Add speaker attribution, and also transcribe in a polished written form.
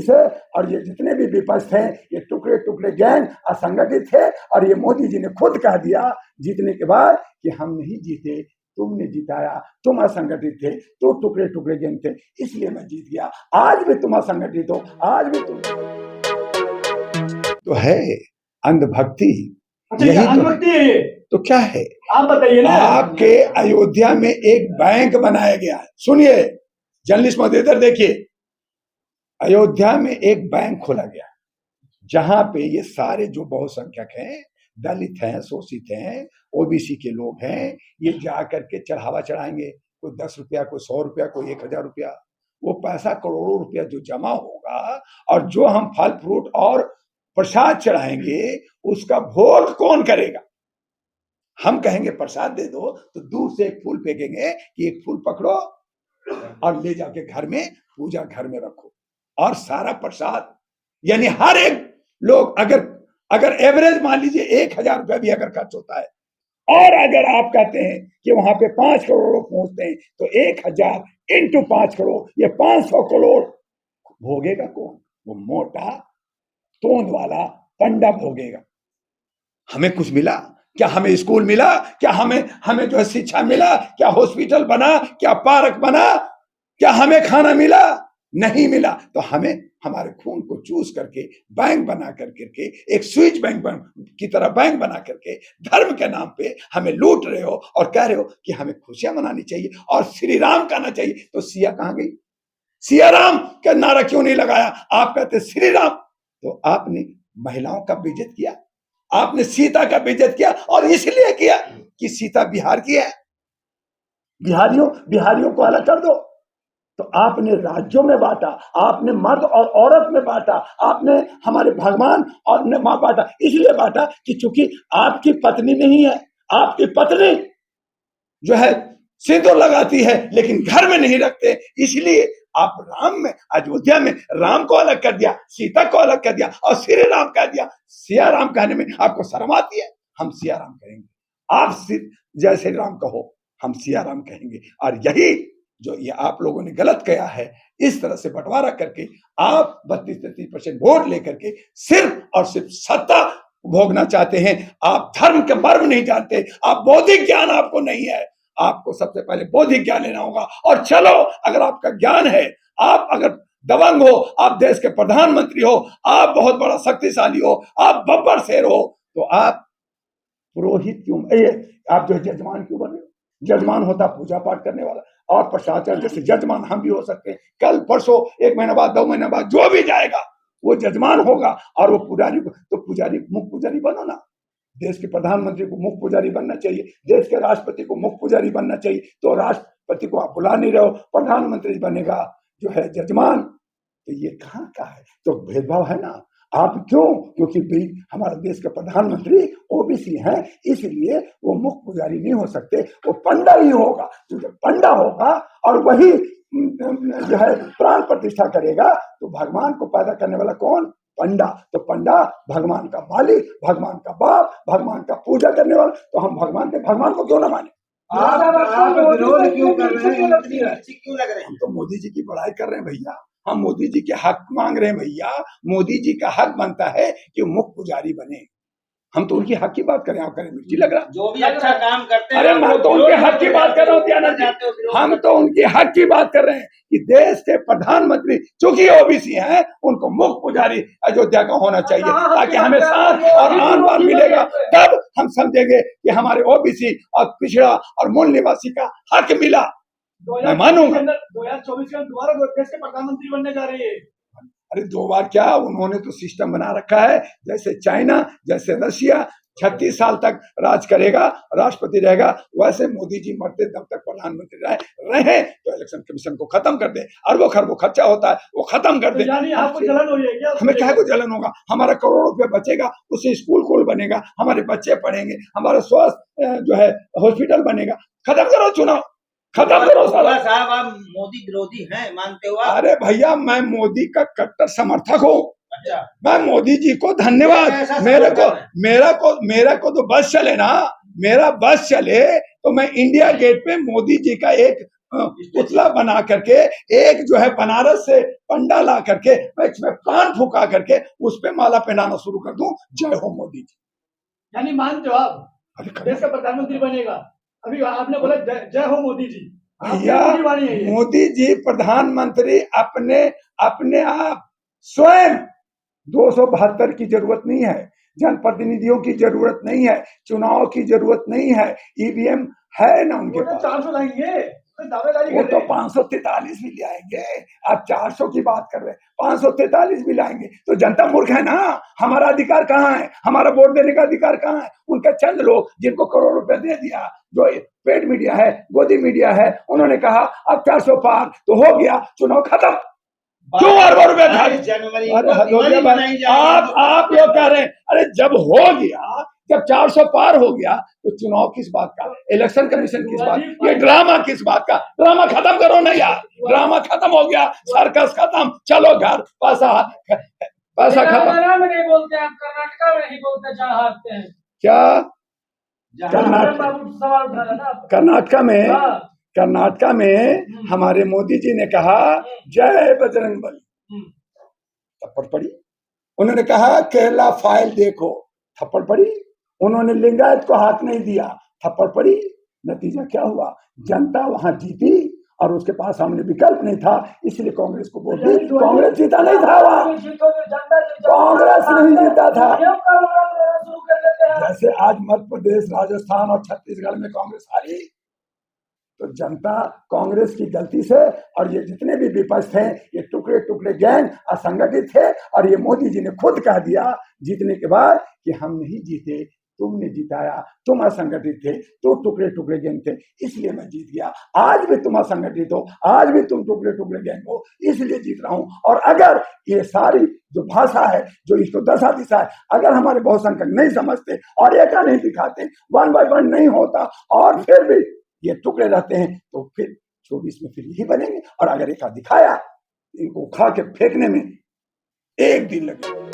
Speaker 1: से, और ये जितने भी विपक्ष थे ये टुकड़े टुकड़े गैंग असंगठित थे। और ये मोदी जी ने खुद कह दिया जीतने के बाद कि हम नहीं जीते, तुमने जिताया, तुम असंगठित थे, तो टुकड़े टुकड़े गैंग थे, इसलिए मैं जीत गया। आज भी तुम असंगठित हो, आज भी तुम तो है अंधभक्ति। यही
Speaker 2: अंधभक्ति है ये।
Speaker 1: तो क्या है
Speaker 2: आप बताइए ना।
Speaker 1: आपके अयोध्या में एक बैंक बनाया गया है, सुनिए जर्नलिस्ट महोदय इधर देखिए, अयोध्या में एक बैंक खोला गया जहां पे ये सारे जो बहुसंख्यक हैं, दलित हैं, शोषित हैं, ओबीसी के लोग हैं, ये जा करके चढ़ावा चढ़ाएंगे, कोई 10 रुपया, कोई 100 रुपया, कोई 1000 रुपया। वो पैसा करोड़ों रुपया जो जमा होगा और जो हम फल फ्रूट और प्रसाद चढ़ाएंगे उसका भोग कौन करेगा? हम कहेंगे प्रसाद दे दो तो दूर से एक फूल फेंकेंगे कि एक फूल पकड़ो और ले जाके घर में पूजा घर में रखो, और सारा प्रसाद यानी हर एक लोग अगर एवरेज मान लीजिए 1000 रुपया भी अगर खर्च होता है, और अगर आप कहते हैं कि वहां पे 5 करोड़ लोग पहुंचते हैं तो 1000 इंटू 5 करोड़, ये 500 करोड़ भोगेगा कौन? वो मोटा तोंद वाला पंडा भोगेगा। हमें कुछ मिला क्या? हमें स्कूल मिला क्या? हमें जो है शिक्षा मिला क्या? हॉस्पिटल बना क्या? पार्क बना क्या? हमें खाना मिला? नहीं मिला। तो हमें हमारे खून को चूस करके बैंक बना करके एक स्विच बैंक की तरह बैंक बना करके धर्म के नाम पे हमें लूट रहे हो और कह रहे हो कि हमें खुशियां मनानी चाहिए और श्री राम कहना चाहिए। तो सिया कहां गई? सिया राम का नारा क्यों नहीं लगाया? आप कहते श्री राम। तो आपने महिलाओं का बेइज्जत किया, आपने सीता का बेइज्जत किया, और इसलिए किया कि सीता बिहार की है। बिहारियों को अलग कर दो। तो आपने राज्यों में बांटा, आपने मर्द और औरत में बांटा, आपने हमारे भगवान और ने मां बांटा। इसलिए बांटा कि चूंकि आपकी पत्नी नहीं है, आपकी पत्नी जो है सिंदूर लगाती है लेकिन घर में नहीं रखते, इसलिए आप राम में, अयोध्या में राम को अलग कर दिया, सीता को अलग कर दिया और श्री राम कह दिया। सिया राम कहने में आपको शर्म आती है? हम सिया राम कहेंगे, आप जय श्री राम कहो, हम सिया राम कहेंगे। और यही जो ये आप लोगों ने गलत किया है, इस तरह से बंटवारा करके आप 32-33% वोट लेकर के सिर्फ और सिर्फ सत्ता भोगना चाहते हैं। आप धर्म के मर्म नहीं जानते, आप बौद्धिक ज्ञान आपको नहीं है। आपको सबसे पहले बौद्धिक ज्ञान लेना होगा। और चलो अगर आपका ज्ञान है, आप अगर दबंग हो, आप देश के प्रधानमंत्री हो, आप बहुत बड़ा शक्तिशाली हो, आप बब्बर शेर हो, तो आप पुरोहित क्यों? आप जो जजमान क्यों बने? जजमान होता पूजा पाठ करने वाला, और प्रशासन जैसे जजमान हम भी हो सकते हैं। कल परसों 1 महीना बाद 2 महीना बाद जो भी जाएगा वो जजमान होगा, और वो पुजारी को, तो पुजारी मुख्य पुजारी बनो ना। देश के प्रधानमंत्री को मुख्य पुजारी बनना चाहिए, देश के राष्ट्रपति को मुख्य पुजारी बनना चाहिए। तो राष्ट्रपति को आप बुला नहीं रहे हो, प्रधानमंत्री बनेगा जो है जजमान। तो ये कहाँ का है? तो भेदभाव है ना। आप क्यों? क्योंकि हमारे देश के प्रधानमंत्री ओबीसी हैं, इसलिए वो मुख्य पुजारी नहीं हो सकते, वो पंडा ही होगा। तो जब पंडा होगा और वही जो है प्राण प्रतिष्ठा करेगा, तो भगवान को पैदा करने वाला कौन? पंडा। तो पंडा भगवान का मालिक, भगवान का बाप, भगवान का पूजा करने वाला। तो हम भगवान को क्यों ना माने?
Speaker 2: आप विरोध क्यों कर रहे हैं? क्यों लग रहे हैं?
Speaker 1: हम तो मोदी जी की बड़ाई कर रहे हैं भैया, हम मोदी जी के हक मांग रहे हैं भैया। मोदी जी का हक बनता है कि मुख्य पुजारी बने। हम तो उनकी हक की बात करें, आप करें मिर्ची लग रहा
Speaker 2: जो भी अच्छा काम करते हैं।
Speaker 1: अरे मैं तो उनके हक की बात कर रहा हूँ त्याना जी, हम तो उनके हक की बात कर रहे हैं कि देश के प्रधानमंत्री चूंकि ओबीसी हैं, उनको मुख्य पुजारी अयोध्या का होना चाहिए, ताकि हमें शान और आन बान मिलेगा। तब हम समझेंगे कि हमारे ओबीसी और पिछड़ा और मूल निवासी का हक मिला। मैं मानूंगा
Speaker 2: 2024 में दोबारा देश के प्रधानमंत्री बनने जा रही है।
Speaker 1: अरे 2 बार क्या, उन्होंने तो सिस्टम बना रखा है, जैसे चाइना, जैसे रशिया 36 साल तक राज करेगा, राष्ट्रपति रहेगा, वैसे मोदी जी मरते दम तक प्रधानमंत्री रहे तो इलेक्शन कमीशन को खत्म कर दे। अरबों खरबों खर्चा होता है, वो खत्म कर दे।
Speaker 2: यानी आपको जलन हो रही है क्या?
Speaker 1: हमें क्या को जलन होगा? हमारा करोड़ों रुपया बचेगा, उससे स्कूल बनेगा, हमारे बच्चे पढ़ेंगे, हमारा स्वास्थ्य जो है हॉस्पिटल बनेगा। खत्म करो चुनाव, खत्म करो
Speaker 2: साहब। आप मोदी विरोधी हैं मानते हो?
Speaker 1: अरे भैया मैं मोदी का कट्टर समर्थक हूँ। अच्छा। मैं मोदी जी को धन्यवाद, मेरा को तो बस चले ना, मेरा बस चले तो मैं इंडिया गेट पे मोदी जी का एक पुतला बना करके, एक जो है बनारस से पंडा ला करके मैं इसमें पान फूका करके उस पे माला पहनाना शुरू कर दूं, जय हो मोदी जी।
Speaker 3: यानी मानते हो आप देश का प्रधानमंत्री बनेगा? अभी आपने बोला जय हो मोदी जी,
Speaker 1: भैया मोदी जी प्रधानमंत्री अपने अपने आप स्वयं 272 की जरूरत नहीं है, जनप्रतिनिधियों की जरूरत नहीं है, चुनाव की जरूरत नहीं है, ईवीएम है ना उनके पास।
Speaker 3: 400 लाएंगे,
Speaker 1: वो तो 543 भी लाएंगे। आप 400 की बात कर रहे हैं, 543 भी लाएंगे तो जनता मूर्ख है ना। हमारा अधिकार कहाँ है? हमारा वोट देने का अधिकार कहाँ है? उनके चंद लोग जिनको करोड़ रुपए दे दिया, जो पेड मीडिया है, गोदी मीडिया है, उन्होंने कहा अब 400 पार तो हो गया, चुनाव खत्म। क्यों अरबों रुपए आप लोग कह रहे हैं अरे जब हो गया, जब 400 पार हो गया तो चुनाव किस बात का, इलेक्शन कमीशन किस बात, ये ड्रामा किस बात का? ड्रामा खत्म करो ना यार, ड्रामा खत्म हो गया, सर्कस खत्म, चलो घर, पैसा खत्म।
Speaker 3: नहीं बोलते आप, कर्नाटका में नहीं बोलते, जहाँ हारते हैं
Speaker 1: क्या
Speaker 3: कर्नाटका
Speaker 1: कर्नाटका में हमारे मोदी जी ने कहा जय बजरंग बली, थप्पड़ पड़ी। उन्होंने कहा केरला फाइल देखो, थप्पड़ पड़ी। उन्होंने लिंगायत को हाथ नहीं दिया, थप्पड़ पड़ी। नतीजा क्या हुआ? जनता वहां जीती और उसके पास सामने विकल्प नहीं था, इसलिए कांग्रेस को वोट दी। कांग्रेस जीता नहीं था वहां, कांग्रेस नहीं जीता था। जैसे आज मध्य प्रदेश, राजस्थान और छत्तीसगढ़ में कांग्रेस हारी, तो जनता कांग्रेस की गलती से, और ये जितने भी विपक्ष थे ये टुकड़े टुकड़े गैंग असंगठित थे, और ये मोदी जी ने खुद कह दिया जीतने के बाद कि हम नहीं जीते, तुमने जिताया, तुम असंगठित थे, तो टुकड़े टुकड़े गैंग थे, इसलिए मैं जीत गया। आज भी तुम असंगठित हो, आज भी तुम टुकड़े टुकड़े गैंग हो, इसलिए जीत रहा हूं। और अगर ये सारी जो भाषा है, जो इसको दशा दिशा है, अगर हमारे बहुसंख्यक नहीं समझते और एका नहीं दिखाते, 1 by 1 नहीं होता, और फिर भी ये टुकड़े रहते हैं, तो फिर 24 में फिर यही बनेंगे। और अगर एका दिखाया, इनको उखा के फेंकने में एक दिन लगेगा।